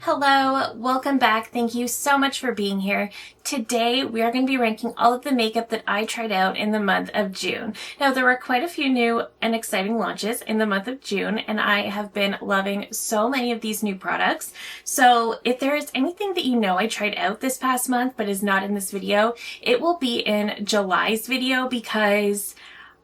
Hello, welcome back. Thank you so much for being here. Today we are going to be ranking all of the makeup that I tried out in the month of June. Now there were quite a few new and exciting launches in the month of June, and I have been loving so many of these new products. So if there is anything that you know I tried out this past month but is not in this video, it will be in July's video because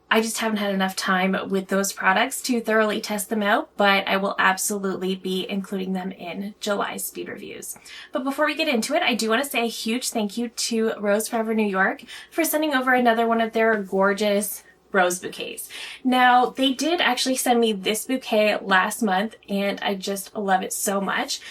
I just haven't had enough time with those products to thoroughly test them out, but I will absolutely be including them in July's speed reviews. But before we get into it, I do want to say a huge thank you to Rose Forever New York for sending over another one of their gorgeous rose bouquets. Now, they did actually send me this bouquet last month, and I just love it so much.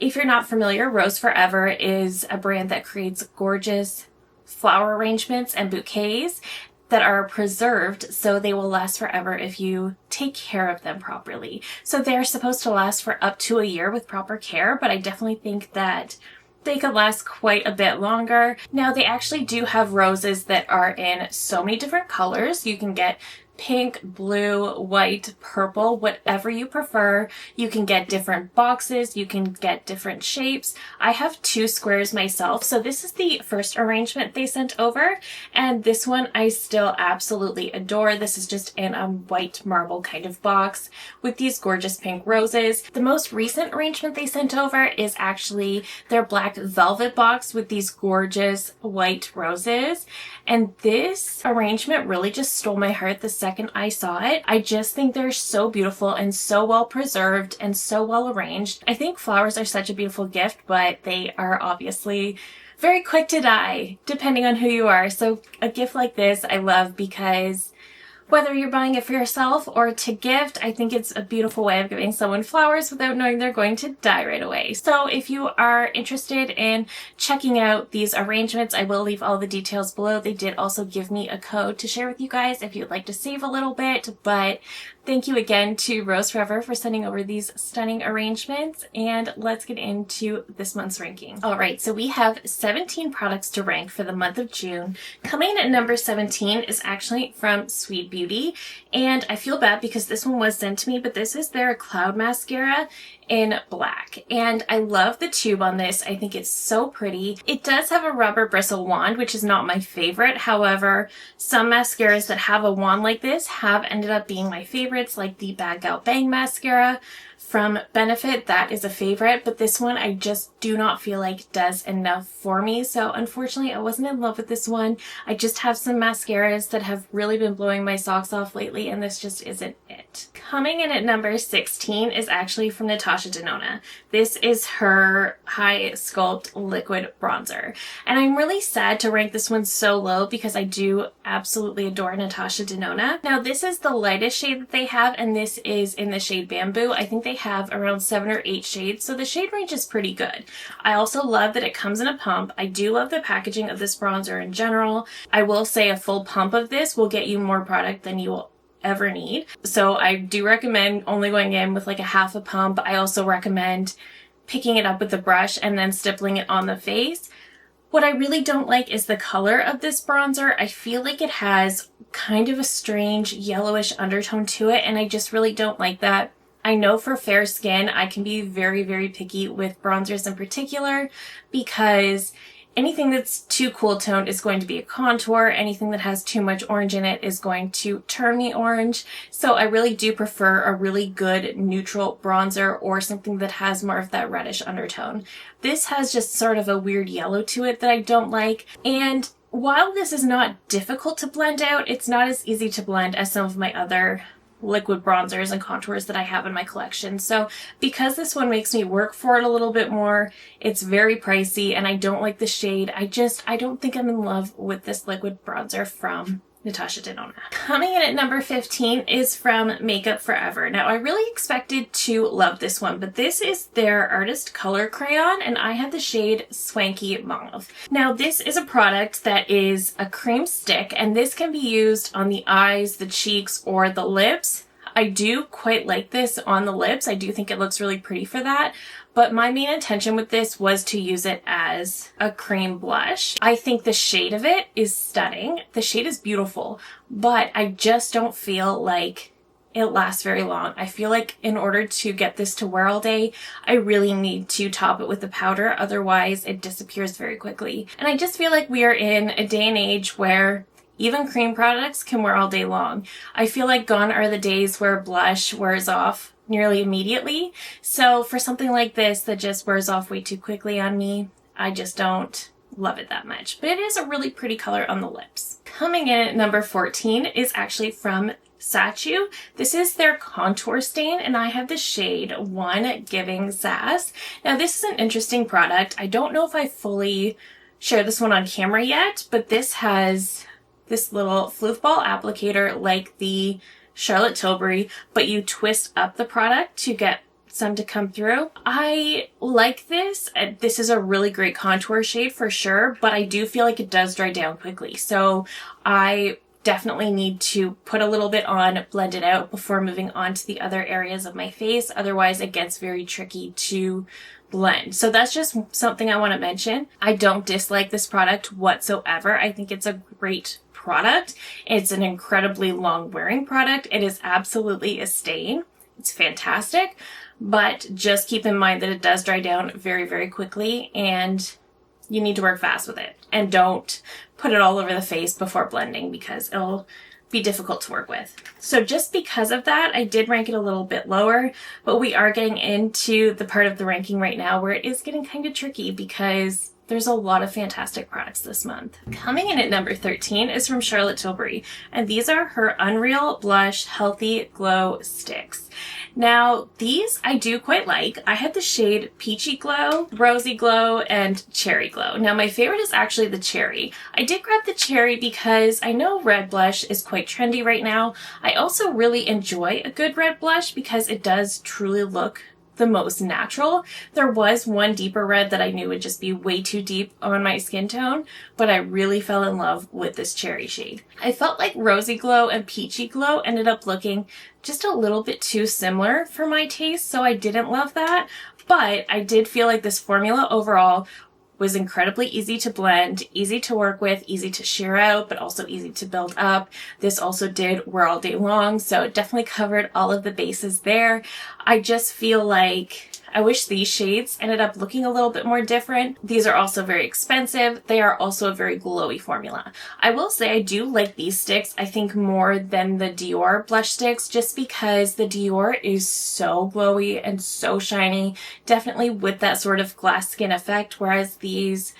If you're not familiar, Rose Forever is a brand that creates gorgeous flower arrangements and bouquets that are preserved so they will last forever if you take care of them properly. So they're supposed to last for up to a year with proper care, but I definitely think that they could last quite a bit longer. Now they actually do have roses that are in so many different colors. You can get pink, blue, white, purple, whatever you prefer. You can get different boxes, you can get different shapes. I have two squares myself, so this is the first arrangement they sent over, and this one I still absolutely adore. This is just in a white marble kind of box with these gorgeous pink roses. The most recent arrangement they sent over is actually their black velvet box with these gorgeous white roses, and this arrangement really just stole my heart the second I saw it. I just think they're so beautiful and so well preserved and so well arranged. I think flowers are such a beautiful gift, but they are obviously very quick to die depending on who you are. So a gift like this I love because whether you're buying it for yourself or to gift, I think it's a beautiful way of giving someone flowers without knowing they're going to die right away. So if you are interested in checking out these arrangements, I will leave all the details below. They did also give me a code to share with you guys if you'd like to save a little bit, but thank you again to Rose Forever for sending over these stunning arrangements, and let's get into this month's ranking. Alright, so we have 17 products to rank for the month of June. Coming in at number 17 is actually from Sweed Beauty, and I feel bad because this one was sent to me, but this is their Cloud Mascara in black, and I love the tube on this. I think it's so pretty. It does have a rubber bristle wand, which is not my favorite. However, some mascaras that have a wand like this have ended up being my favorites, like the Bad Gal Bang mascara from Benefit. That is a favorite, but this one I just do not feel like does enough for me. So unfortunately, I wasn't in love with this one. I just have some mascaras that have really been blowing my socks off lately, and this just isn't it. Coming in at number 16 is actually from Natasha Denona. This is her High Sculpt Liquid Bronzer, and I'm really sad to rank this one so low because I do absolutely adore Natasha Denona. Now this is the lightest shade that they have, and this is in the shade Bamboo. I think they have around 7 or 8 shades, so the shade range is pretty good. I also love that it comes in a pump. I do love the packaging of this bronzer in general. I will say a full pump of this will get you more product than you will ever need. So I do recommend only going in with like a half a pump. I also recommend picking it up with the brush and then stippling it on the face. What I really don't like is the color of this bronzer. I feel like it has kind of a strange yellowish undertone to it, and I just really don't like that. I know for fair skin, I can be very, very picky with bronzers in particular because anything that's too cool toned is going to be a contour. Anything that has too much orange in it is going to turn me orange. So I really do prefer a really good neutral bronzer or something that has more of that reddish undertone. This has just sort of a weird yellow to it that I don't like. And while this is not difficult to blend out, it's not as easy to blend as some of my other liquid bronzers and contours that I have in my collection. So because this one makes me work for it a little bit more, it's very pricey and I don't like the shade. I don't think I'm in love with this liquid bronzer from Natasha Denona. Coming in at number 15 is from Makeup Forever. Now I really expected to love this one, but this is their Artist Color Crayon, and I have the shade Swanky Mauve. Now this is a product that is a cream stick, and this can be used on the eyes, the cheeks, or the lips. I do quite like this on the lips. I do think it looks really pretty for that. But my main intention with this was to use it as a cream blush. I think the shade of it is stunning. The shade is beautiful, but I just don't feel like it lasts very long. I feel like in order to get this to wear all day, I really need to top it with the powder, otherwise it disappears very quickly. And I just feel like we are in a day and age where even cream products can wear all day long. I feel like gone are the days where blush wears off nearly immediately. So for something like this that just wears off way too quickly on me, I just don't love it that much. But it is a really pretty color on the lips. Coming in at number 14 is actually from Satin. This is their contour stain, and I have the shade 1 Giving Sass. Now this is an interesting product. I don't know if I fully share this one on camera yet, but this has this little floof ball applicator like the Charlotte Tilbury, but you twist up the product to get some to come through. I like this. This is a really great contour shade for sure, but I do feel like it does dry down quickly. So I definitely need to put a little bit on, blend it out before moving on to the other areas of my face. Otherwise it gets very tricky to blend. So that's just something I want to mention. I don't dislike this product whatsoever. I think it's a great product. It's an incredibly long wearing product. It is absolutely a stain. It's fantastic, but just keep in mind that it does dry down very, very quickly and you need to work fast with it. And don't put it all over the face before blending because it'll be difficult to work with. So just because of that, I did rank it a little bit lower, but we are getting into the part of the ranking right now where it is getting kind of tricky because there's a lot of fantastic products this month. Coming in at number 13 is from Charlotte Tilbury, and these are her Unreal Blush Healthy Glow Sticks. Now, these I do quite like. I had the shade Peachy Glow, Rosy Glow, and Cherry Glow. Now, my favorite is actually the Cherry. I did grab the Cherry because I know red blush is quite trendy right now. I also really enjoy a good red blush because it does truly look the most natural. There was one deeper red that I knew would just be way too deep on my skin tone, but I really fell in love with this cherry shade. I felt like Rosy Glow and Peachy Glow ended up looking just a little bit too similar for my taste, so I didn't love that, but I did feel like this formula overall was incredibly easy to blend, easy to work with, easy to sheer out, but also easy to build up. This also did wear all day long, so it definitely covered all of the bases there. I just feel like I wish these shades ended up looking a little bit more different. These are also very expensive. They are also a very glowy formula. I will say I do like these sticks, I think, more than the Dior blush sticks, just because the Dior is so glowy and so shiny, definitely with that sort of glass skin effect, whereas these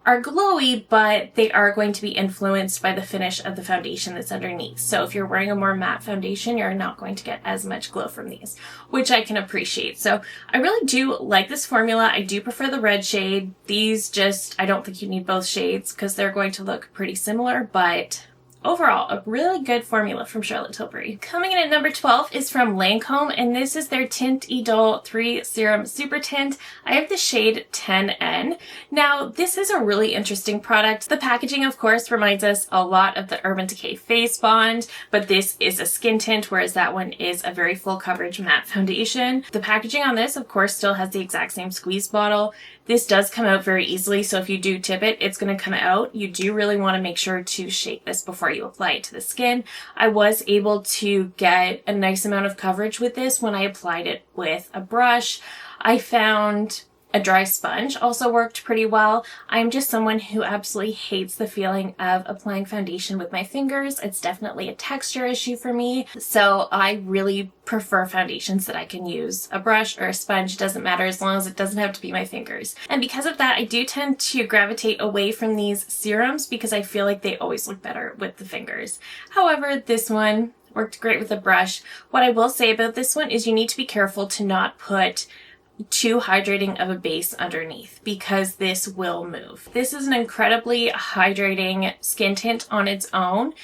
are glowy, but they are going to be influenced by the finish of the foundation that's underneath. So if you're wearing a more matte foundation, you're not going to get as much glow from these, which I can appreciate. So I really do like this formula. I do prefer the red shade. These just, I don't think you need both shades because they're going to look pretty similar, but overall, a really good formula from Charlotte Tilbury. Coming in at number 12 is from Lancome, and this is their Tint Idole 3 Serum Super Tint. I have the shade 10N. Now, this is a really interesting product. The packaging, of course, reminds us a lot of the Urban Decay Face Bond, but this is a skin tint, whereas that one is a very full coverage matte foundation. The packaging on this, of course, still has the exact same squeeze bottle. This does come out very easily, so if you do tip it, it's going to come out. You do really want to make sure to shake this before you apply it to the skin. I was able to get a nice amount of coverage with this when I applied it with a brush. I found a dry sponge also worked pretty well. I'm just someone who absolutely hates the feeling of applying foundation with my fingers. It's definitely a texture issue for me. So I really prefer foundations that I can use a brush or a sponge. It doesn't matter as long as it doesn't have to be my fingers. And because of that, I do tend to gravitate away from these serums because I feel like they always look better with the fingers. However, this one worked great with a brush. What I will say about this one is you need to be careful to not put too hydrating of a base underneath because this will move. This is an incredibly hydrating skin tint on its own,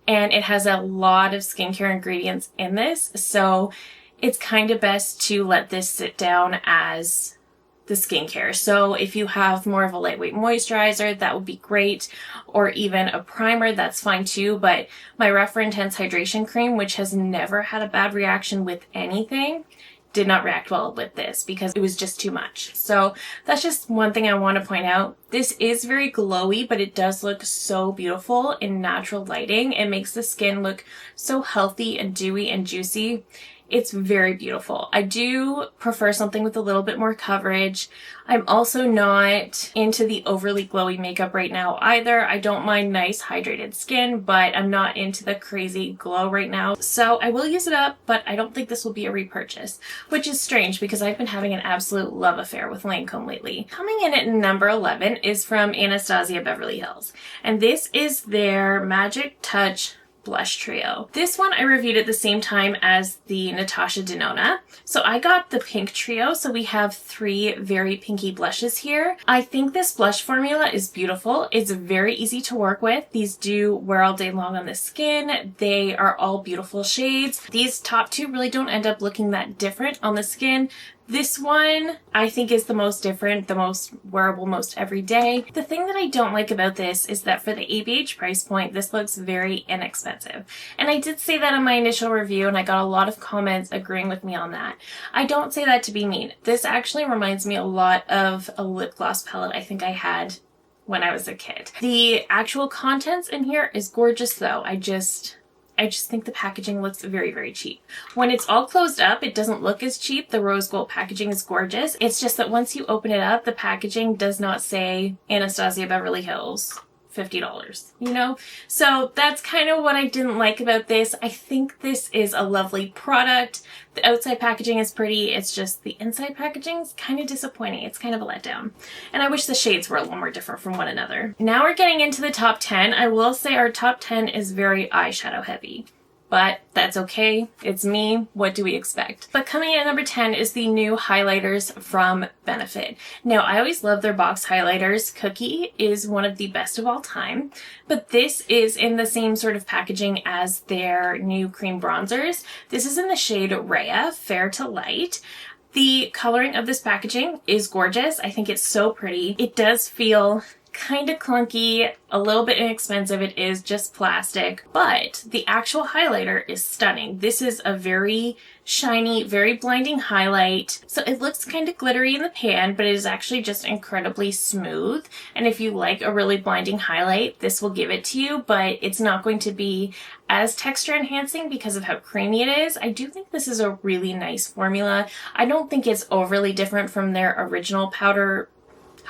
and it has a lot of skincare ingredients in this, so it's kind of best to let this sit down as the skincare. So if you have more of a lightweight moisturizer, that would be great, or even a primer, that's fine too. But my Refer Intense Hydration Cream, which has never had a bad reaction with anything, did not react well with this because it was just too much. So that's just one thing I want to point out. This is very glowy, but it does look so beautiful in natural lighting. It makes the skin look so healthy and dewy and juicy. It's very beautiful. I do prefer something with a little bit more coverage. I'm also not into the overly glowy makeup right now either. I don't mind nice hydrated skin, but I'm not into the crazy glow right now. So I will use it up, but I don't think this will be a repurchase, which is strange because I've been having an absolute love affair with Lancome lately. Coming in at number 11 is from Anastasia Beverly Hills, and this is their Magic Touch Blush Trio. This one I reviewed at the same time as the Natasha Denona. So I got the pink trio, so we have 3 very pinky blushes here. I think this blush formula is beautiful. It's very easy to work with. These do wear all day long on the skin. They are all beautiful shades. These top 2 really don't end up looking that different on the skin. This one I think is the most different, the most wearable, most everyday. The thing that I don't like about this is that for the ABH price point, this looks very inexpensive. And I did say that in my initial review, and I got a lot of comments agreeing with me on that. I don't say that to be mean. This actually reminds me a lot of a lip gloss palette I think I had when I was a kid. The actual contents in here is gorgeous though. I just think the packaging looks very, very cheap. When it's all closed up, it doesn't look as cheap. The rose gold packaging is gorgeous. It's just that once you open it up, the packaging does not say Anastasia Beverly Hills $50, you know? So that's kind of what I didn't like about this. I think this is a lovely product. The outside packaging is pretty. It's just the inside packaging is kind of disappointing. It's kind of a letdown. And I wish the shades were a little more different from one another. Now we're getting into the top 10. I will say our top 10 is very eyeshadow heavy. But that's okay. It's me. What do we expect? But coming in at number 10 is the new highlighters from Benefit. Now, I always love their box highlighters. Cookie is one of the best of all time. But this is in the same sort of packaging as their new cream bronzers. This is in the shade Rhea, Fair to Light. The coloring of this packaging is gorgeous. I think it's so pretty. It does feel kind of clunky, a little bit inexpensive. It is just plastic, but the actual highlighter is stunning. This is a very shiny, very blinding highlight. So it looks kind of glittery in the pan, but it is actually just incredibly smooth. And if you like a really blinding highlight, this will give it to you, but it's not going to be as texture enhancing because of how creamy it is. I do think this is a really nice formula. I don't think it's overly different from their original powder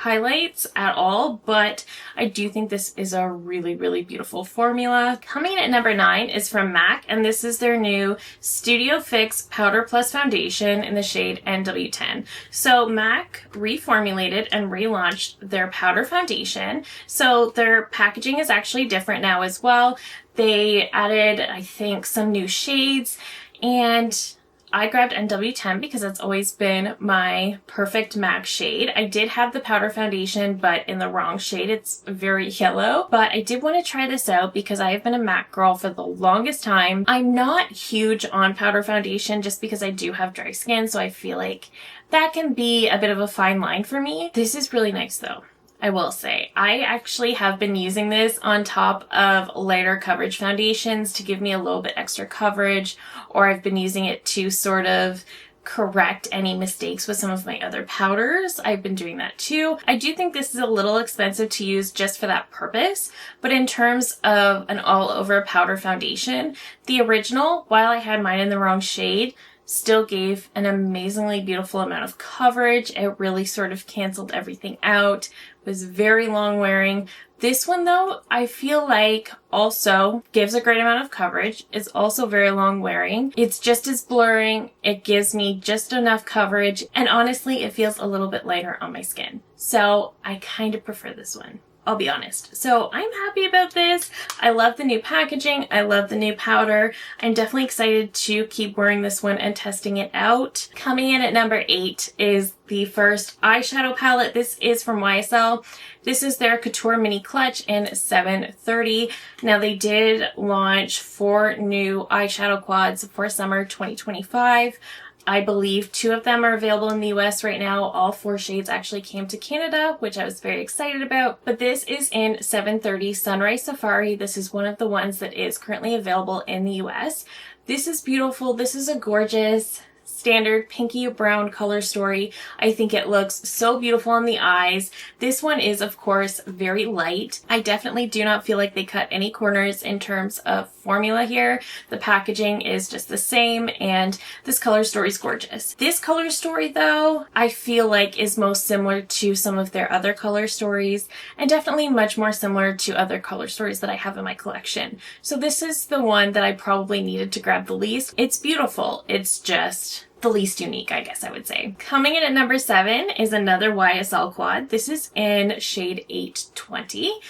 highlights at all, but I do think this is a really, really beautiful formula. Coming in at number 9 is from MAC, and this is their new Studio Fix Powder Plus Foundation in the shade NW10. So MAC reformulated and relaunched their powder foundation. So their packaging is actually different now as well. They added, I think, some new shades, and I grabbed NW10 because that's always been my perfect MAC shade. I did have the powder foundation, but in the wrong shade. It's very yellow. But I did want to try this out because I have been a MAC girl for the longest time. I'm not huge on powder foundation just because I do have dry skin, so I feel like that can be a bit of a fine line for me. This is really nice though. I will say, I actually have been using this on top of lighter coverage foundations to give me a little bit extra coverage, or I've been using it to sort of correct any mistakes with some of my other powders. I've been doing that too. I do think this is a little expensive to use just for that purpose, but in terms of an all-over powder foundation, the original, while I had mine in the wrong shade, still gave an amazingly beautiful amount of coverage. It really sort of canceled everything out. It was very long wearing. This one though, I feel like also gives a great amount of coverage. It's also very long wearing. It's just as blurring. It gives me just enough coverage. And honestly, it feels a little bit lighter on my skin. So I kind of prefer this one. I'll be honest. So I'm happy about this. I love the new packaging. I love the new powder. I'm definitely excited to keep wearing this one and testing it out. Coming in at number 8 is the first eyeshadow palette. This is from YSL. This is their Couture Mini Clutch in 730. Now they did launch 4 new eyeshadow quads for summer 2025. I believe 2 of them are available in the US right now. All 4 shades actually came to Canada, which I was very excited about. But this is in 730 Sunrise Safari. This is one of the ones that is currently available in the US. This is beautiful. This is a gorgeous standard pinky brown color story. I think it looks so beautiful on the eyes. This one is, of course, very light. I definitely do not feel like they cut any corners in terms of formula here. The packaging is just the same, and this color story is gorgeous. This color story, though, I feel like is most similar to some of their other color stories, and definitely much more similar to other color stories that I have in my collection. So this is the one that I probably needed to grab the least. It's beautiful. It's just the least unique, I guess I would say. Coming in at number 7 is another YSL quad. This is in shade 820.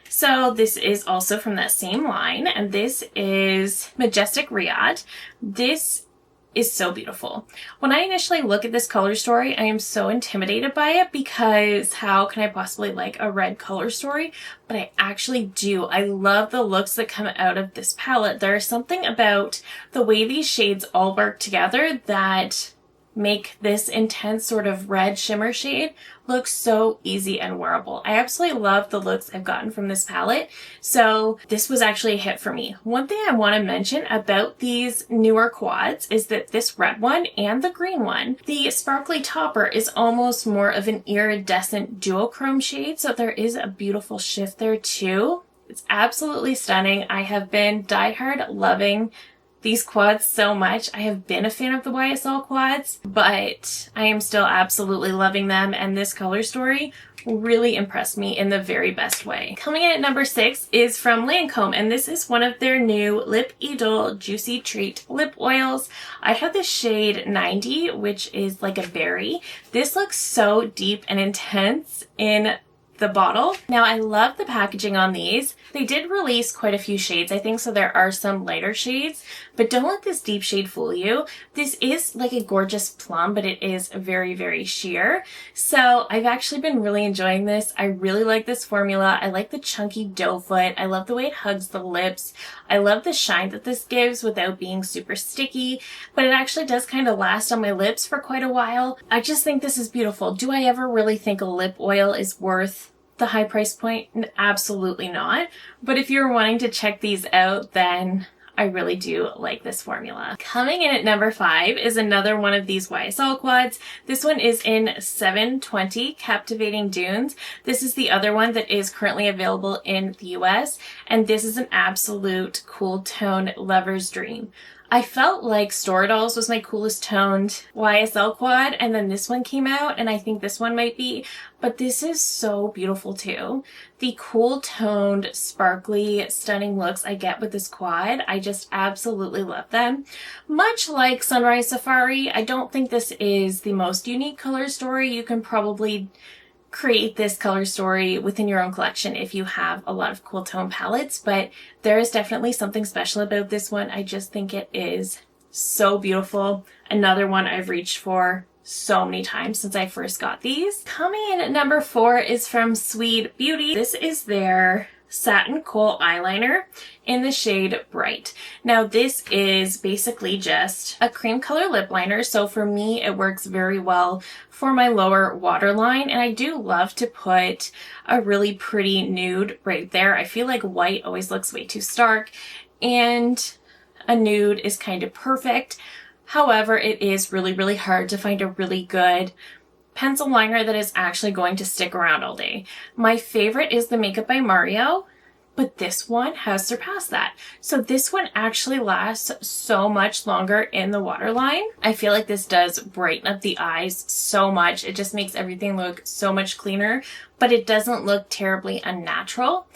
So this is also from that same line, and this is Majestic Riad. This is so beautiful. When I initially look at this color story, I am so intimidated by it because how can I possibly like a red color story? But I actually do. I love the looks that come out of this palette. There is something about the way these shades all work together that make this intense sort of red shimmer shade look so easy and wearable. I absolutely love the looks I've gotten from this palette, so this was actually a hit for me. One thing I want to mention about these newer quads is that this red one and the green one, the sparkly topper is almost more of an iridescent duochrome shade, so there is a beautiful shift there too. It's absolutely stunning. I have been diehard loving these quads so much. I have been a fan of the YSL quads, but I am still absolutely loving them, and this color story really impressed me in the very best way. Coming in at number 6 is from Lancome, and this is one of their new Lip Idole Juicy Treat lip oils. I have the shade 90, which is like a berry. This looks so deep and intense in the bottle. Now, I love the packaging on these. They did release quite a few shades, I think, so there are some lighter shades, but don't let this deep shade fool you. This is like a gorgeous plum, but it is very, very sheer. So I've actually been really enjoying this. I really like this formula. I like the chunky doe foot. I love the way it hugs the lips. I love the shine that this gives without being super sticky, but it actually does kind of last on my lips for quite a while. I just think this is beautiful. Do I ever really think a lip oil is worth the high price point? Absolutely not. But if you're wanting to check these out, then I really do like this formula. Coming in at number 5 is another one of these YSL quads. This one is in 720 Captivating Dunes. This is the other one that is currently available in the US, and this is an absolute cool tone lover's dream. I felt like Store Dolls was my coolest toned YSL quad, and then this one came out, and I think this one might be, but this is so beautiful too. The cool toned, sparkly, stunning looks I get with this quad, I just absolutely love them. Much like Sunrise Safari, I don't think this is the most unique color story. You can probably create this color story within your own collection if you have a lot of cool tone palettes, but there is definitely something special about this one. I just think it is so beautiful. Another one I've reached for so many times since I first got these. Coming in at number 4 is from Sweed Beauty. This is their Satin Kohl eyeliner in the shade Bright. Now this is basically just a cream color lip liner, so for me it works very well for my lower waterline, and I do love to put a really pretty nude right there. I feel like white always looks way too stark, and a nude is kind of perfect. However, it is really, really hard to find a really good pencil liner that is actually going to stick around all day. My favorite is the Makeup by Mario, but this one has surpassed that. So this one actually lasts so much longer in the waterline. I feel like this does brighten up the eyes so much. It just makes everything look so much cleaner, but it doesn't look terribly unnatural.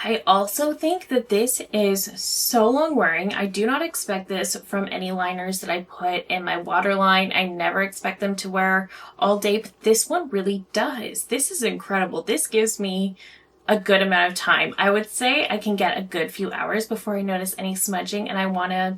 I also think that this is so long wearing. I do not expect this from any liners that I put in my waterline. I never expect them to wear all day, but this one really does. This is incredible. This gives me a good amount of time. I would say I can get a good few hours before I notice any smudging and I want to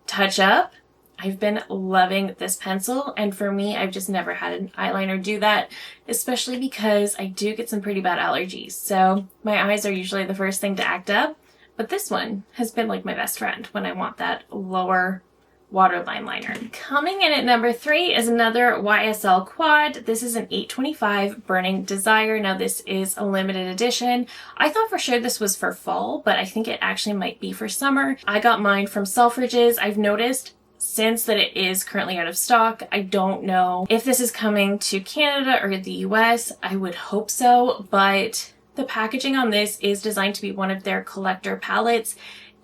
touch up. I've been loving this pencil, and for me, I've just never had an eyeliner do that, especially because I do get some pretty bad allergies. So my eyes are usually the first thing to act up, but this one has been like my best friend when I want that lower waterline liner. Coming in at number 3 is another YSL quad. This is an 825 Burning Desire. Now this is a limited edition. I thought for sure this was for fall, but I think it actually might be for summer. I got mine from Selfridges. I've noticed since that it is currently out of stock. I don't know if this is coming to Canada or the US. I would hope so, but the packaging on this is designed to be one of their collector palettes.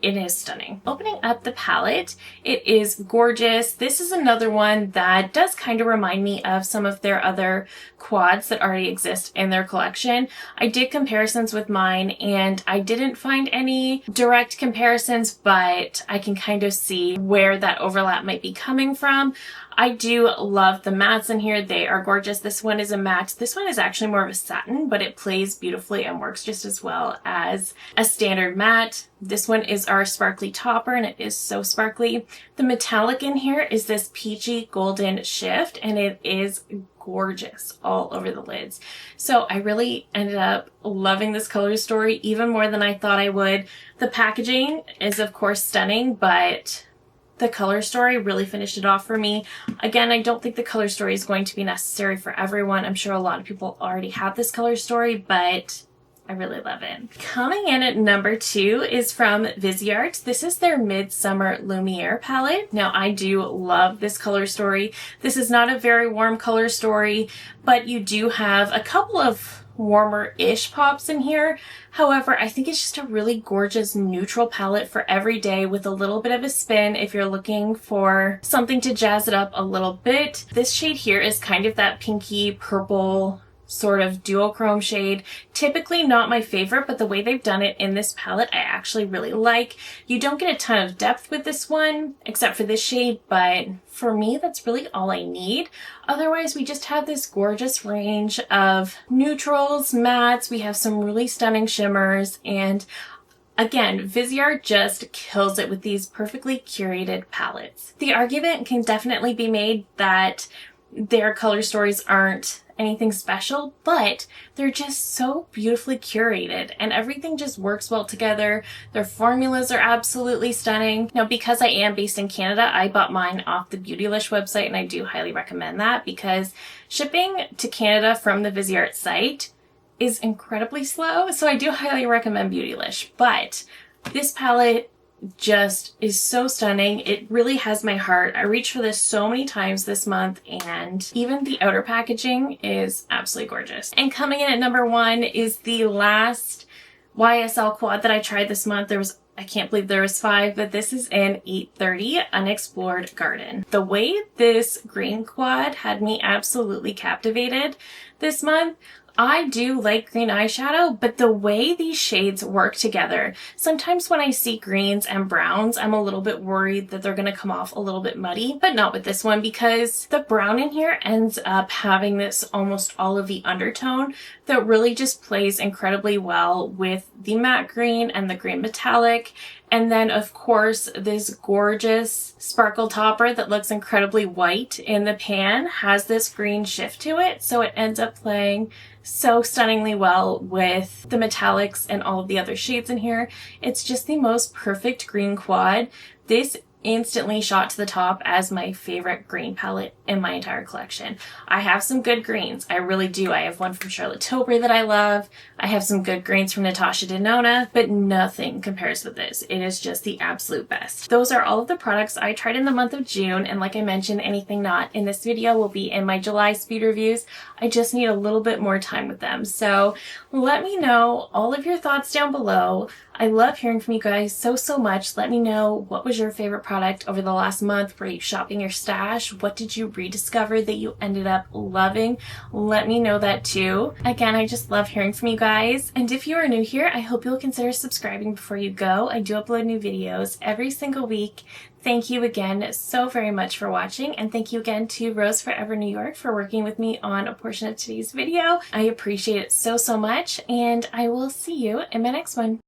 It is stunning. Opening up the palette, it is gorgeous. This is another one that does kind of remind me of some of their other quads that already exist in their collection. I did comparisons with mine and I didn't find any direct comparisons, but I can kind of see where that overlap might be coming from. I do love the mattes in here. They are gorgeous. This one is a matte. This one is actually more of a satin, but it plays beautifully and works just as well as a standard matte. This one is our sparkly topper and it is so sparkly. The metallic in here is this peachy golden shift and it is gorgeous all over the lids. So I really ended up loving this color story even more than I thought I would. The packaging is of course stunning, but the color story really finished it off for me. Again, I don't think the color story is going to be necessary for everyone. I'm sure a lot of people already have this color story, but I really love it. Coming in at number 2 is from Viseart. This is their Midsummer Lumiere palette. Now, I do love this color story. This is not a very warm color story, but you do have a couple of warmer-ish pops in here. However, I think it's just a really gorgeous neutral palette for every day with a little bit of a spin if you're looking for something to jazz it up a little bit. This shade here is kind of that pinky purple sort of duochrome shade. Typically not my favorite, but the way they've done it in this palette I actually really like. You don't get a ton of depth with this one except for this shade, but for me that's really all I need. Otherwise we just have this gorgeous range of neutrals, mattes, we have some really stunning shimmers, and again, Viseart just kills it with these perfectly curated palettes. The argument can definitely be made that their color stories aren't anything special, but they're just so beautifully curated and everything just works well together. Their formulas are absolutely stunning. Now, because I am based in Canada, I bought mine off the Beautylish website and I do highly recommend that because shipping to Canada from the Viseart site is incredibly slow. So I do highly recommend Beautylish, but this palette just is so stunning. It really has my heart. I reached for this so many times this month and even the outer packaging is absolutely gorgeous. And coming in at number 1 is the last YSL quad that I tried this month. I can't believe there was 5, but this is in 830 Unexplored Garden. The way this green quad had me absolutely captivated this month. I do like green eyeshadow, but the way these shades work together, sometimes when I see greens and browns, I'm a little bit worried that they're going to come off a little bit muddy, but not with this one because the brown in here ends up having this almost all of the undertone that really just plays incredibly well with the matte green and the green metallic. And then of course this gorgeous sparkle topper that looks incredibly white in the pan has this green shift to it, so it ends up playing so stunningly well with the metallics and all of the other shades in here. It's just the most perfect green quad. This instantly shot to the top as my favorite green palette in my entire collection. I have some good greens. I really do. I have one from Charlotte Tilbury that I love. I have some good greens from Natasha Denona, but nothing compares with this. It is just the absolute best. Those are all of the products I tried in the month of June, and like I mentioned, anything not in this video will be in my July speed reviews. I just need a little bit more time with them. So let me know all of your thoughts down below. I love hearing from you guys so much. Let me know, what was your favorite product over the last month? Were you shopping your stash? What did you rediscover that you ended up loving? Let me know that too. Again, I just love hearing from you guys. And if you are new here, I hope you'll consider subscribing before you go. I do upload new videos every single week. Thank you again so very much for watching, and thank you again to Rose Forever New York for working with me on a portion of today's video. I appreciate it so much, and I will see you in my next one.